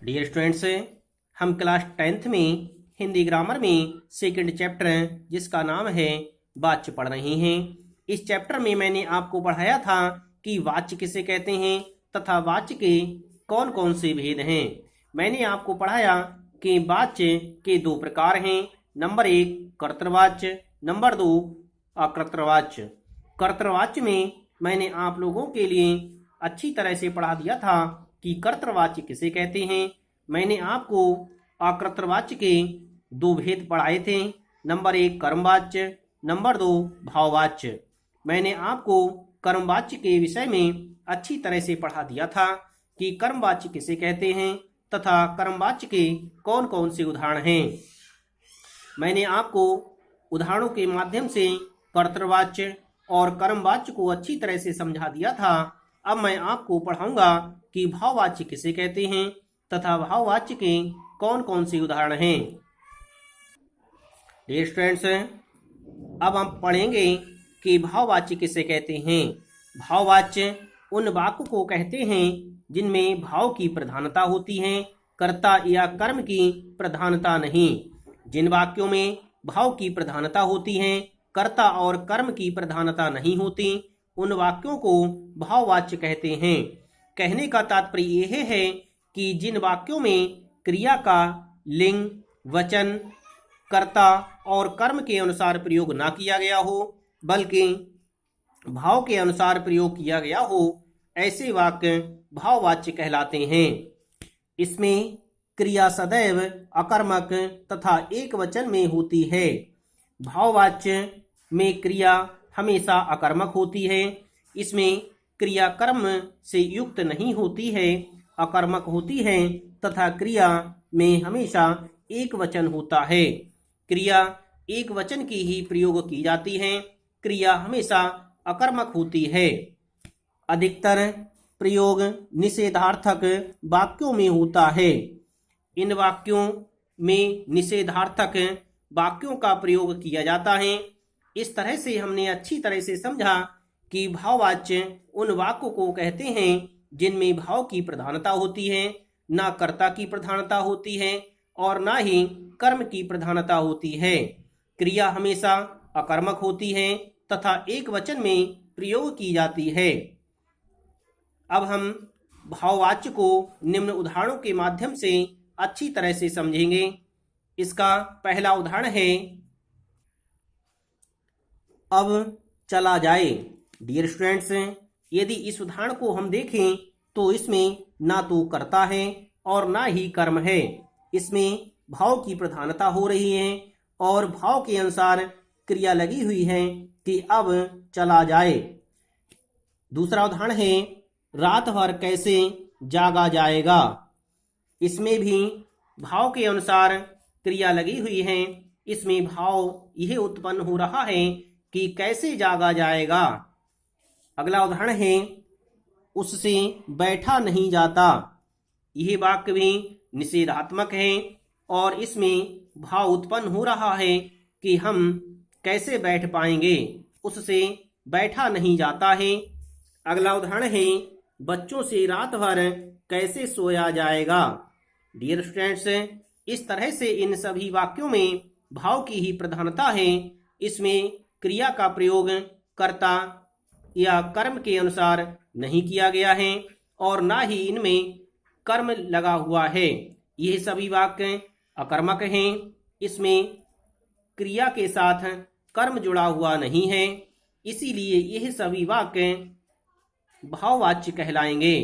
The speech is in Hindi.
डियर स्टूडेंट्स, हम क्लास 10th में हिंदी ग्रामर में सेकंड चैप्टर जिसका नाम है वाच्य पढ़ रहे हैं। इस चैप्टर में मैंने आपको पढ़ाया था कि वाच्य किसे कहते हैं तथा वाच्य के कौन कौन से भेद हैं। मैंने आपको पढ़ाया कि वाच्य के दो प्रकार हैं। Number 1 कर्तृवाच्य, number 2 अकर्तृवाच्य। कर्तृवाच्य में मैंने आप लोगों के लिए अच्छी तरह से पढ़ा दिया था कि कर्तृवाच्य किसे कहते हैं। मैंने आपको अकर्तृवाच्य के दो भेद पढ़ाए थे। नंबर 1 कर्मवाच्य, नंबर 2 भाववाच्य। मैंने आपको कर्मवाच्य के विषय में अच्छी तरह से पढ़ा दिया था कि कर्मवाच्य किसे कहते हैं तथा कर्मवाच्य के कौन कौन से उदाहरण हैं। मैंने आपको उदाहरणों के माध्यम से कर्तृवाच्य और कर्मवाच्य को अच्छी तरह से समझा दिया था। अब मैं आपको पढ़ाऊंगा कि भाववाच्य किसे कहते हैं तथा भाववाच्य के कौन कौन से उदाहरण हैं। डियर स्टूडेंट्स, अब हम पढ़ेंगे कि भाववाच्य किसे कहते हैं। भाववाच्य उन वाक्यों को कहते हैं जिनमें भाव की प्रधानता होती है, कर्ता या कर्म की प्रधानता नहीं। जिन वाक्यों में भाव की प्रधानता होती है, कर्ता और कर्म की प्रधानता नहीं होती, उन वाक्यों को भाववाच्य कहते हैं। कहने का तात्पर्य यह है कि जिन वाक्यों में क्रिया का लिंग, वचन, कर्ता और कर्म के अनुसार प्रयोग ना किया गया हो बल्कि भाव के अनुसार प्रयोग किया गया हो, ऐसे वाक्य भाववाच्य कहलाते हैं। इसमें क्रिया सदैव अकर्मक तथा एक वचन में होती है। भाववाच्य में क्रिया हमेशा अकर्मक होती है। इसमें क्रिया कर्म से युक्त नहीं होती है, अकर्मक होती है तथा क्रिया में हमेशा एक वचन होता है। क्रिया एक वचन की ही प्रयोग की जाती है। क्रिया हमेशा अकर्मक होती है। अधिकतर प्रयोग निषेधार्थक वाक्यों में होता है। इन वाक्यों में निषेधार्थक वाक्यों का प्रयोग किया जाता है। इस तरह से हमने अच्छी तरह से समझा कि भाववाच्य उन वाक्यों को कहते हैं जिनमें भाव की प्रधानता होती है, ना कर्ता की प्रधानता होती है और ना ही कर्म की प्रधानता होती है। क्रिया हमेशा अकर्मक होती है तथा एक वचन में प्रयोग की जाती है। अब हम भाववाच्य को निम्न उदाहरणों के माध्यम से अच्छी तरह से समझेंगे। इसका पहला उदाहरण है अब चला जाए। डियर स्टूडेंट्स, यदि इस उदाहरण को हम देखें तो इसमें ना तो कर्ता है और ना ही कर्म है। इसमें भाव की प्रधानता हो रही है और भाव के अनुसार क्रिया लगी हुई है कि अब चला जाए। दूसरा उदाहरण है रात भर कैसे जागा जाएगा। इसमें भी भाव के अनुसार क्रिया लगी हुई है। इसमें भाव यह उत्पन्न हो रहा है कि कैसे जागा जाएगा। अगला उदाहरण है उससे बैठा नहीं जाता। यह वाक्य भी निषेधात्मक है और इसमें भाव उत्पन्न हो रहा है कि हम कैसे बैठ पाएंगे, उससे बैठा नहीं जाता है। अगला उदाहरण है बच्चों से रात भर कैसे सोया जाएगा। डियर स्टूडेंट्स, इस तरह से इन सभी वाक्यों में भाव की ही प्रधानता है। इसमें क्रिया का प्रयोग कर्ता या कर्म के अनुसार नहीं किया गया है और ना ही इनमें कर्म लगा हुआ है। यह सभी वाक्य अकर्मक हैं। इसमें क्रिया के साथ कर्म जुड़ा हुआ नहीं है, इसीलिए यह सभी वाक्य भाववाच्य कहलाएंगे।